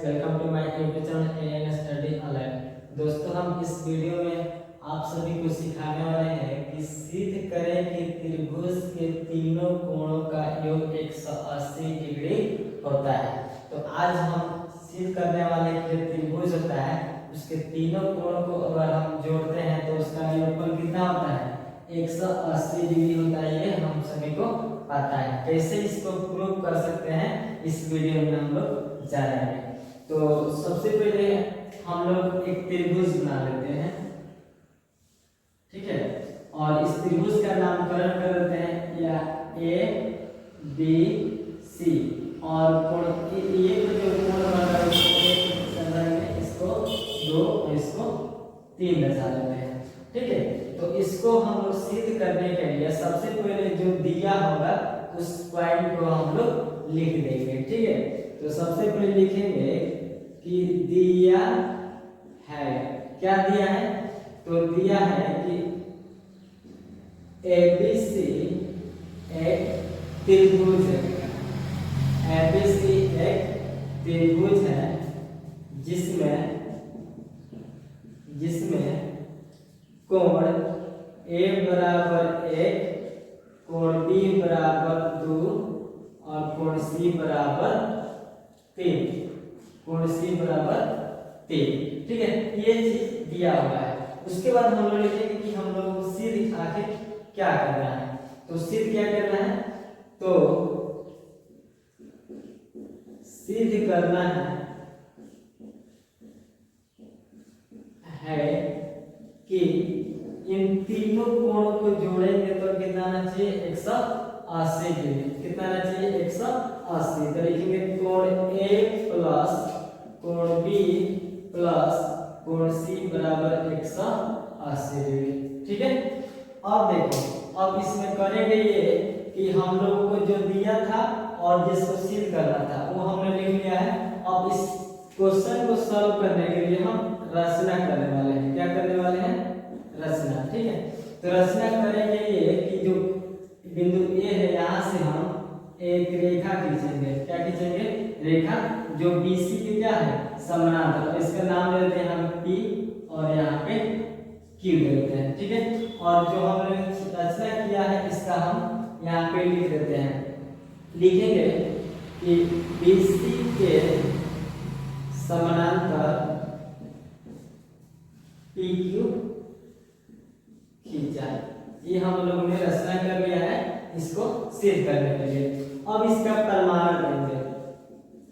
Welcome to my YouTube channel AN study online. दोस्तों, हम इस वीडियो में आप सभी को सिखाने वाले हैं कि सिद्ध करें कि त्रिभुज के तीनों कोणों का योग 180 डिग्री होता है। तो आज हम सिद्ध करने वाले हैं कि त्रिभुज होता है उसके तीनों कोणों को अगर हम जोड़ते हैं तो उसका योगफल कितना होता है, 180 डिग्री होता है। ये हम सभी को पता है। कैसे इसको प्रूव कर सकते हैं इस वीडियो में हम लोग जानेंगे। तो सबसे पहले हम लोग एक त्रिभुज बना लेते हैं, ठीक है। और इस त्रिभुज का नामकरण कर देते हैं या ABC और कोण ये जो कोण बन रहा है उसको संदर्भ में इसको 2 और इसको 3 दर्शा देते हैं, ठीक है। तो इसको हम लोग सिद्ध करने के लिए सबसे पहले जो दिया होगा उस पॉइंट को हम लोग लिख देंगे, ठीक है। तो सबसे पहले लिखेंगे कि दिया है, क्या दिया है, तो दिया है कि ABC एक त्रिभुज है। ABC एक त्रिभुज है जिसमें कोण A बराबर 1, कोण B बराबर 2 और कोण C बराबर 3, कोण C बराबर 3, ठीक है। ये चीज दिया हुआ है। उसके बाद हम लोग लिखेंगे कि हम लोग को सिद्ध आखिर क्या करना है। तो सिद्ध क्या करना है, तो सिद्ध करना है कि इन तीनों कोणों को जोड़ेंगे तो कितना आना चाहिए, 180 डिग्री। कितना आना चाहिए, 180। तो लिखेंगे कोण A प्लस कोण B प्लस कोण C बराबर 180 डिग्री, ठीक है। अब देखो, अब इसमें करेंगे ये कि हम लोगों को जो दिया था और जिसको सिद्ध करना था वो हमने लिख लिया है। अब इस क्वेश्चन को सॉल्व करने के लिए हम रचना करने वाले हैं। क्या करने वाले हैं, रचना, ठीक है। तो रचना करेंगे ये कि जो बिंदु A है यहाँ से हम एक रेखा खींचेंगे। क्या खींचेंगे, रेखा जो BC के क्या है, समानांतर। इसका नाम ले लेते हैं हम P और यहाँ पे Q देते हैं, ठीक है। और जो हमने रचना किया है इसका हम यहाँ पे लिख देते हैं। लिखेंगे कि BC के समानांतर PQ खींचा। ये हम लोगों ने रचना कर लिया है इसको सिद्ध करने के लिए। अब इसका प्रमाण देंगे।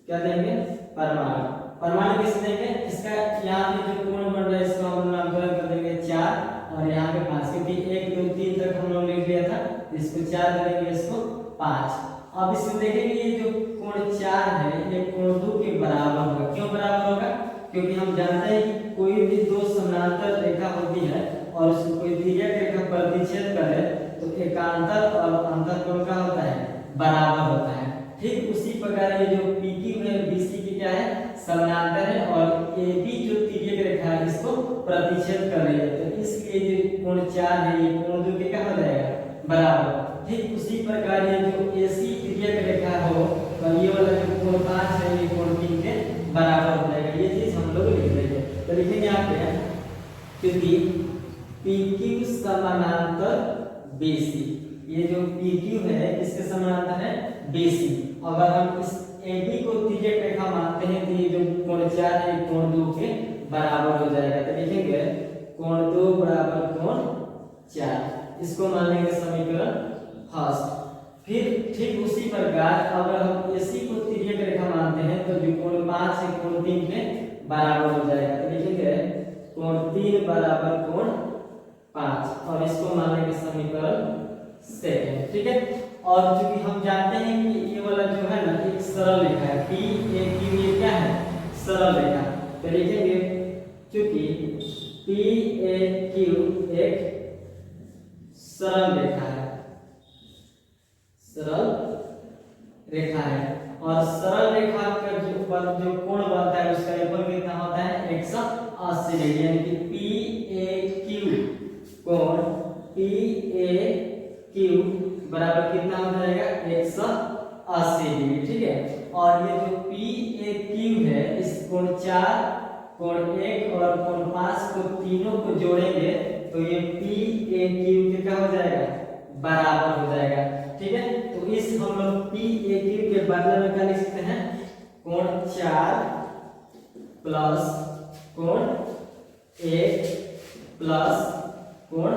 क्या देंगे, प्रमाण। प्रमाण किस देंगे, इसका यहाँ पे जो कोण बन रहा है इसको हम नामकरण कर देंगे 4 और यहाँ पे 5, क्योंकि 1 2 3 तक हम लोग लिख लिया था। इसको 4 करेंगे, इसको 5। अब इसमें देखेंगे ये जो कोण 4 है ये कोण 2 के बराबर होगा। क्यों बराबर होगा, क्योंकि हम जानते हैं कि कोई भी दो समानांतर रेखा होती है और उसको कोई तिर्यक रेखा प्रतिच्छेद करे तो एकांतर और अंतःकोण का होता है, बराबर होता है। ठीक उसी प्रकार ये जो PQ है BC की क्या है, समानांतर है और AB जो तिर्यक रेखा है इसको प्रतिच्छेद कर रही है। तो इसलिए जो कोण 4 है ये कोण 2 के क्या हो जाएगा, बराबर। ठीक उसी प्रकार ये जो AC तिर्यक रेखा हो और ये वाला जो कोण 5 है ये कोण 3 के बराबर हो जाएगा। ये चीज हम लोग लिख देंगे। तो लिखेंगे यहाँ पे, क्योंकि PQ समानांतर BC, ये जो PQ है इसके समानांतर है BC। अगर हम इस AB को तिर्यक रेखा मानते हैं तो ये जो कोण 4 है कोण 2 के बराबर हो जाएगा। तो लिखेंगे कोण 2 बराबर कोण 4। इसको मान लेंगे समीकरण फर्स्ट। फिर ठीक उसी प्रकार अगर हम AC को तिर्यक रेखा मानते हैं तो जो कोण 5 है कोण 3 के बराबर हो जाएगा। तो लिखेंगे कोण 3 बराबर कोण 5 और इसको मान लेंगे समीकरण सेकंड, ठीक है। और चूंकि हम जानते हैं कि ये वाला जो है ना एक सरल रेखा है, PAQ ये क्या है, सरल रेखा। तो लिखेंगे क्योंकि PAQ एक सरल रेखा है, सरल रेखा है। और सरल रेखा का जो ऊपर जो कोण बनता है उसका योगफल कितना होता है, 180 डिग्री। यानी कि PAQ कोण PAQ बराबर कितना हो जाएगा, 180 डिग्री, ठीक है। और ये जो PAQ है इस कोण 4 कोण 1 और कोण 5 को तीनों को जोड़ेंगे तो ये PAQ के क्या हो जाएगा बराबर हो जाएगा। ठीक है, तो इस हम लोग PAQ के बदले में क्या लिख सकते हैं कोण 4 प्लस कोण 1 प्लस कोण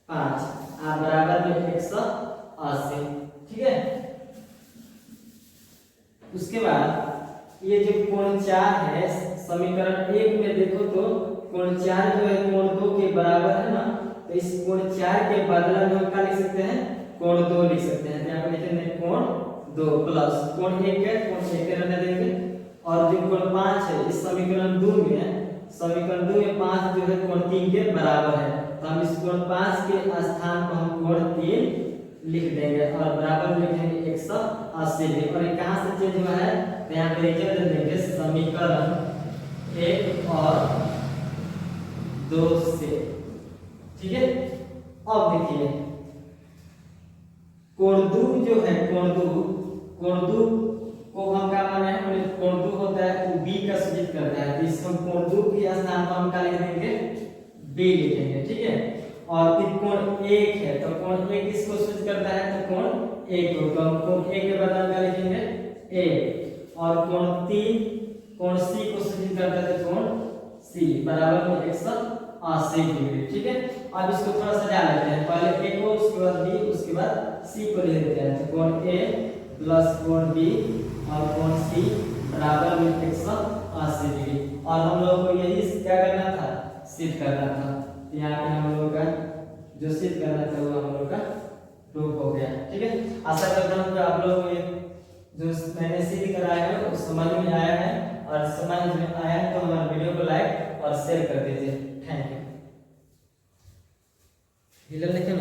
5 बराबर में 180। ठीक है, उसके बाद ये जो कोण 4 है समीकरण 1 में देखो तो कोण 4 जो है कोण 2 के बराबर है ना, तो इस कोण 4 के बदले में हम क्या लिख सकते हैं कोण 2 लिख सकते हैं। यहाँ पर लिखेंगे कोण 2 प्लस कोण 1 है कोण 1 रहने देंगे, और जो कोण 5 है इस समीकरण 2 में 5 जो है कोण 3 के बराबर है, तो हम इस कोण 5 के स्थान पर हम कोण 3 लिख देंगे और बराबर लिखेंगे 180। और ये कहाँ से चेंज हुआ है तो यहाँ पे लिख देंगे समीकरण 1 और 2 से। ठीक है, अब देखिए कोण 2 जो है कोण 2 को हम क्या माने हैं कोण 2 होता है वो b का सूचित करता है, तो इसको कोण 2 के स्थान पर हम क्या लिख देंगे b लिखेंगे। ठीक है, और फिर कोण 1 है तो कोण 1 किसको सूचित करता है तो कोण 1 को, तो हम कोण 1 के बदले में क्या लिखेंगे a, और कोण 3 कोण c को सूचित करता है तो कोण c बराबर में 180 डिग्री। ठीक है, अब इसको थोड़ा सजा लेते हैं, पहले a को उसके बाद b उसके बाद c को लिख देते हैं, तो कोण a प्लस कोण b और कोण c बराबर में 180 डिग्री। और हम लोग को यही क्या करना था सिद्ध करना था, यहाँ पे हम लोग का जो सिद्ध करना था वो हम लोग का प्रूफ हो गया। ठीक है, आशा करता हूँ कि आप लोगों को ये जो मैंने सिद्ध कराया है वो समझ में आया है, और समझ में आया है तो हमारे वीडियो को लाइक और शेयर कर दीजिए। Thank you. हिलल नहीं क्या